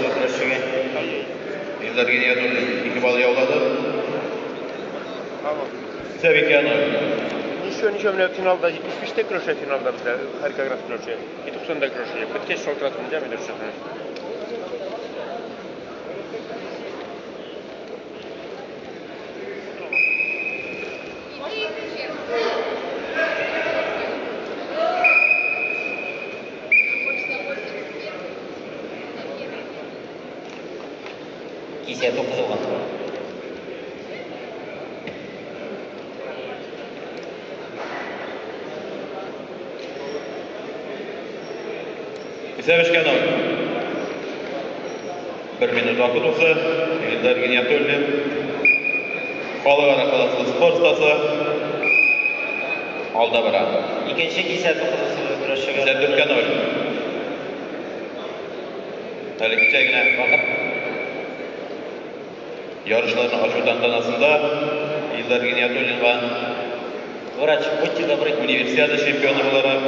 катнашты күрөшчүгө. Илдар Гениятуллин 2 балл яулады. Севикяно. Ничего менен финалда 75-те күрөшө финалда бизде Харькоград күрөшө. 90-да күрөшө. Бүткеш шолтуратын жам күрөшө. Кисия 9 болгон. Севичкяно. 1 минут вакыт узды. Илдар Гениятуллин. Халыкара каласы спорт стасы. Алда бара. Экинчи кисия 9 күрөшчүгө. 4-0. Әлі кичегіне вакыт. Yarışların açı tantanasında Илдар Гениятуллин Врач, будьте добры. Универсиада чемпионы olarak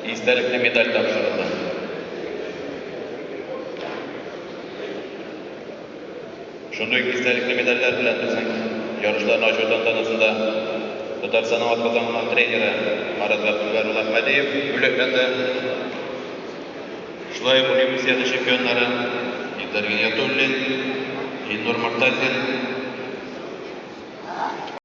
истәлекле медаль тапшырылды. Шундый истәлекле медальләр белән безнең ярышларны ачу тантанасында Татарстанның атказанган тренеры Марат Габдулла Ахмадиев бүләкләнде. Шулай универсиада чемпионнары Илдар Гениятуллин, Илнур Мортазин